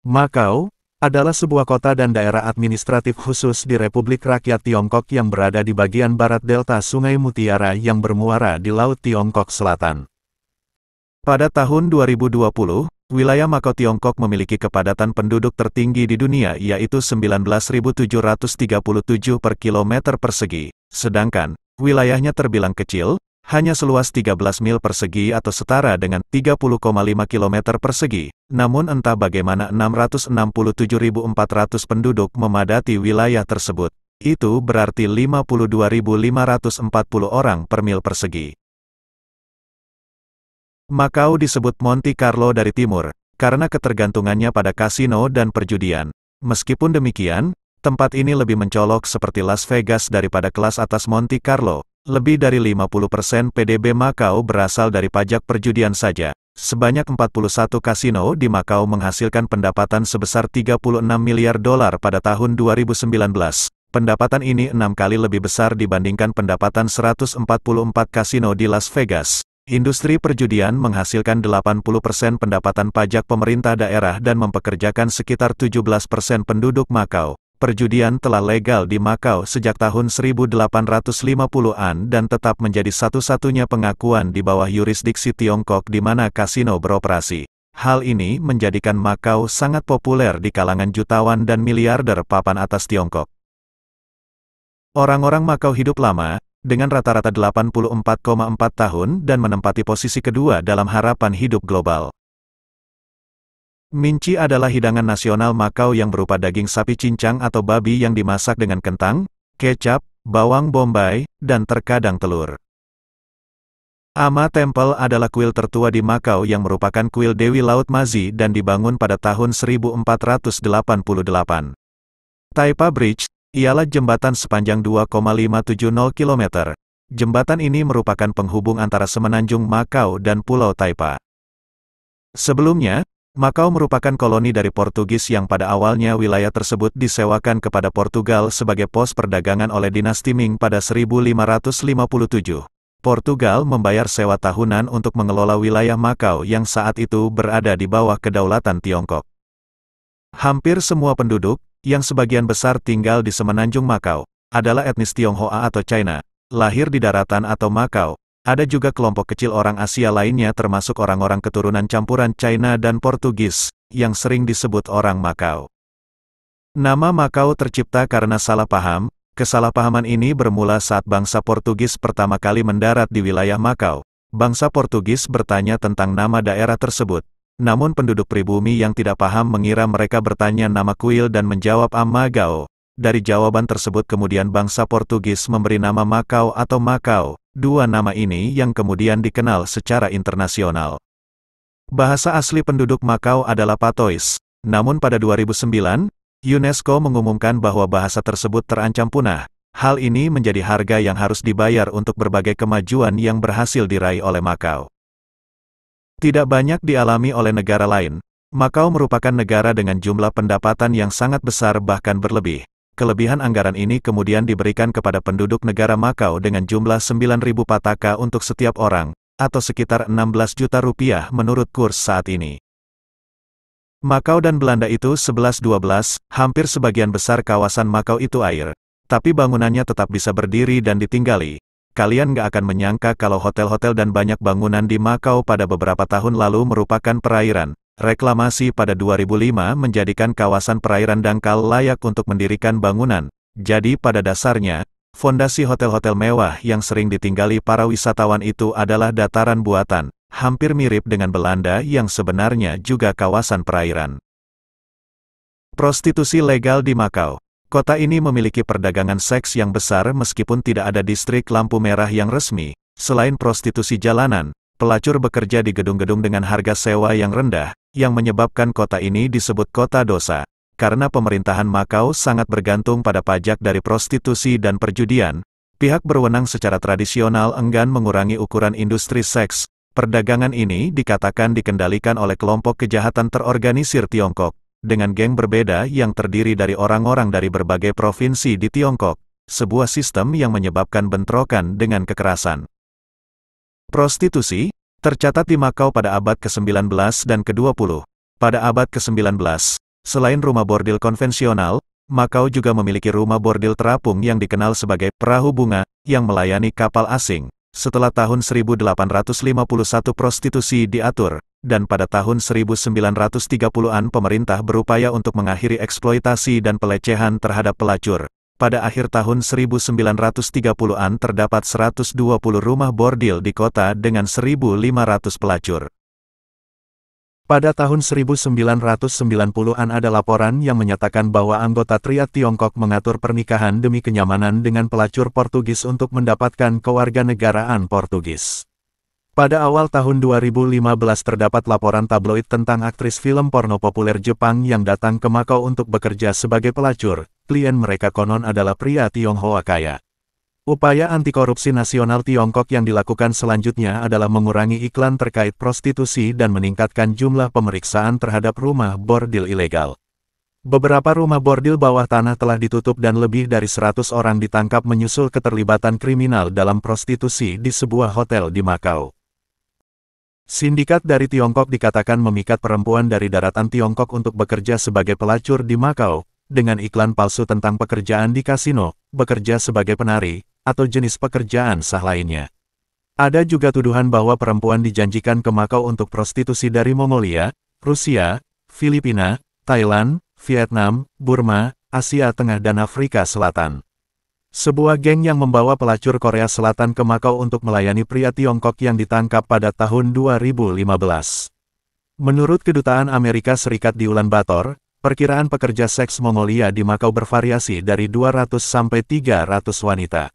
Makau adalah sebuah kota dan daerah administratif khusus di Republik Rakyat Tiongkok yang berada di bagian barat delta Sungai Mutiara yang bermuara di Laut Tiongkok Selatan. Pada tahun 2020, wilayah Makau Tiongkok memiliki kepadatan penduduk tertinggi di dunia yaitu 19.737 per kilometer persegi, sedangkan wilayahnya terbilang kecil, hanya seluas 13 mil persegi atau setara dengan 30,5 km persegi. Namun entah bagaimana 667.400 penduduk memadati wilayah tersebut. Itu berarti 52.540 orang per mil persegi. Makau disebut Monte Carlo dari timur, karena ketergantungannya pada kasino dan perjudian. Meskipun demikian, tempat ini lebih mencolok seperti Las Vegas daripada kelas atas Monte Carlo. Lebih dari 50% PDB Makau berasal dari pajak perjudian saja. Sebanyak 41 kasino di Makau menghasilkan pendapatan sebesar 36 miliar dolar pada tahun 2019. Pendapatan ini 6 kali lebih besar dibandingkan pendapatan 144 kasino di Las Vegas. Industri perjudian menghasilkan 80% pendapatan pajak pemerintah daerah dan mempekerjakan sekitar 17% penduduk Makau. Perjudian telah legal di Makau sejak tahun 1850-an dan tetap menjadi satu-satunya pengakuan di bawah yurisdiksi Tiongkok di mana kasino beroperasi. Hal ini menjadikan Makau sangat populer di kalangan jutawan dan miliarder papan atas Tiongkok. Orang-orang Makau hidup lama, dengan rata-rata 84,4 tahun dan menempati posisi kedua dalam harapan hidup global. Minci adalah hidangan nasional Makau yang berupa daging sapi cincang atau babi yang dimasak dengan kentang, kecap, bawang bombay, dan terkadang telur. Ama Temple adalah kuil tertua di Makau yang merupakan kuil Dewi Laut Mazi dan dibangun pada tahun 1488. Taipa Bridge ialah jembatan sepanjang 2,570 km. Jembatan ini merupakan penghubung antara semenanjung Makau dan Pulau Taipa. Sebelumnya, Makau merupakan koloni dari Portugis yang pada awalnya wilayah tersebut disewakan kepada Portugal sebagai pos perdagangan oleh dinasti Ming pada 1557. Portugal membayar sewa tahunan untuk mengelola wilayah Makau yang saat itu berada di bawah kedaulatan Tiongkok. Hampir semua penduduk, yang sebagian besar tinggal di semenanjung Makau, adalah etnis Tionghoa atau China, lahir di daratan atau Makau. Ada juga kelompok kecil orang Asia lainnya termasuk orang-orang keturunan campuran China dan Portugis, yang sering disebut orang Makau. Nama Makau tercipta karena salah paham. Kesalahpahaman ini bermula saat bangsa Portugis pertama kali mendarat di wilayah Makau. Bangsa Portugis bertanya tentang nama daerah tersebut. Namun penduduk pribumi yang tidak paham mengira mereka bertanya nama kuil dan menjawab Amagao. Dari jawaban tersebut kemudian bangsa Portugis memberi nama Makau atau Makau, dua nama ini yang kemudian dikenal secara internasional. Bahasa asli penduduk Makau adalah Patois, namun pada 2009, UNESCO mengumumkan bahwa bahasa tersebut terancam punah. Hal ini menjadi harga yang harus dibayar untuk berbagai kemajuan yang berhasil diraih oleh Makau. Tidak banyak dialami oleh negara lain. Makau merupakan negara dengan jumlah pendapatan yang sangat besar bahkan berlebih. Kelebihan anggaran ini kemudian diberikan kepada penduduk negara Makau dengan jumlah 9.000 pataka untuk setiap orang, atau sekitar 16 juta rupiah menurut kurs saat ini. Makau dan Belanda itu 11-12, hampir sebagian besar kawasan Makau itu air. Tapi bangunannya tetap bisa berdiri dan ditinggali. Kalian nggak akan menyangka kalau hotel-hotel dan banyak bangunan di Makau pada beberapa tahun lalu merupakan perairan. Reklamasi pada 2005 menjadikan kawasan perairan dangkal layak untuk mendirikan bangunan. Jadi pada dasarnya, fondasi hotel-hotel mewah yang sering ditinggali para wisatawan itu adalah dataran buatan, hampir mirip dengan Belanda yang sebenarnya juga kawasan perairan. Prostitusi legal di Makau. Kota ini memiliki perdagangan seks yang besar meskipun tidak ada distrik lampu merah yang resmi. Selain prostitusi jalanan, pelacur bekerja di gedung-gedung dengan harga sewa yang rendah, yang menyebabkan kota ini disebut kota dosa. Karena pemerintahan Makau sangat bergantung pada pajak dari prostitusi dan perjudian, pihak berwenang secara tradisional enggan mengurangi ukuran industri seks. Perdagangan ini dikatakan dikendalikan oleh kelompok kejahatan terorganisir Tiongkok, dengan geng berbeda yang terdiri dari orang-orang dari berbagai provinsi di Tiongkok, sebuah sistem yang menyebabkan bentrokan dengan kekerasan. Prostitusi tercatat di Makau pada abad ke-19 dan ke-20. Pada abad ke-19, Selain rumah bordil konvensional, Makau juga memiliki rumah bordil terapung yang dikenal sebagai perahu bunga, yang melayani kapal asing. Setelah tahun 1851 prostitusi diatur, dan pada tahun 1930-an pemerintah berupaya untuk mengakhiri eksploitasi dan pelecehan terhadap pelacur. Pada akhir tahun 1930-an terdapat 120 rumah bordil di kota dengan 1.500 pelacur. Pada tahun 1990-an ada laporan yang menyatakan bahwa anggota Triad Tiongkok mengatur pernikahan demi kenyamanan dengan pelacur Portugis untuk mendapatkan kewarganegaraan Portugis. Pada awal tahun 2015 terdapat laporan tabloid tentang aktris film porno populer Jepang yang datang ke Makau untuk bekerja sebagai pelacur. Klien mereka konon adalah pria Tionghoa kaya. Upaya anti korupsi nasional Tiongkok yang dilakukan selanjutnya adalah mengurangi iklan terkait prostitusi dan meningkatkan jumlah pemeriksaan terhadap rumah bordil ilegal. Beberapa rumah bordil bawah tanah telah ditutup dan lebih dari 100 orang ditangkap menyusul keterlibatan kriminal dalam prostitusi di sebuah hotel di Makau. Sindikat dari Tiongkok dikatakan memikat perempuan dari daratan Tiongkok untuk bekerja sebagai pelacur di Makau, dengan iklan palsu tentang pekerjaan di kasino, bekerja sebagai penari, atau jenis pekerjaan sah lainnya. Ada juga tuduhan bahwa perempuan dijanjikan ke Makau untuk prostitusi dari Mongolia, Rusia, Filipina, Thailand, Vietnam, Burma, Asia Tengah dan Afrika Selatan. Sebuah geng yang membawa pelacur Korea Selatan ke Makau untuk melayani pria Tiongkok yang ditangkap pada tahun 2015. Menurut Kedutaan Amerika Serikat di Ulaanbaatar, perkiraan pekerja seks Mongolia di Makau bervariasi dari 200 sampai 300 wanita.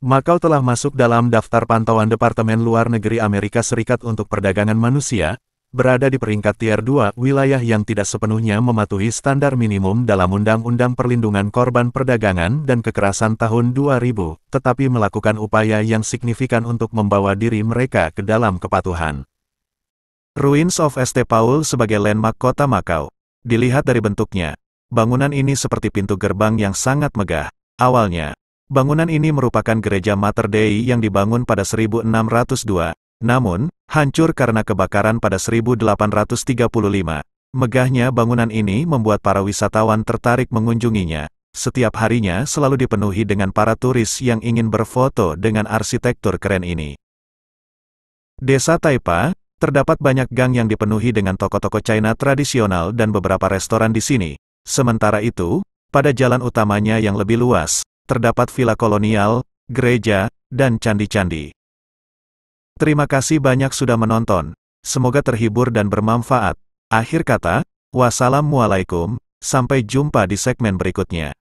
Makau telah masuk dalam daftar pantauan Departemen Luar Negeri Amerika Serikat untuk Perdagangan Manusia, berada di peringkat Tier 2 wilayah yang tidak sepenuhnya mematuhi standar minimum dalam Undang-Undang Perlindungan Korban Perdagangan dan Kekerasan tahun 2000, tetapi melakukan upaya yang signifikan untuk membawa diri mereka ke dalam kepatuhan. Ruins of St. Paul sebagai landmark kota Makau. Dilihat dari bentuknya, bangunan ini seperti pintu gerbang yang sangat megah. Awalnya, bangunan ini merupakan gereja Mater Dei yang dibangun pada 1602. Namun, hancur karena kebakaran pada 1835. Megahnya bangunan ini membuat para wisatawan tertarik mengunjunginya. Setiap harinya selalu dipenuhi dengan para turis yang ingin berfoto dengan arsitektur keren ini. Desa Taipa, terdapat banyak gang yang dipenuhi dengan toko-toko China tradisional dan beberapa restoran di sini. Sementara itu, pada jalan utamanya yang lebih luas, terdapat villa kolonial, gereja, dan candi-candi. Terima kasih banyak sudah menonton. Semoga terhibur dan bermanfaat. Akhir kata, wassalamualaikum, sampai jumpa di segmen berikutnya.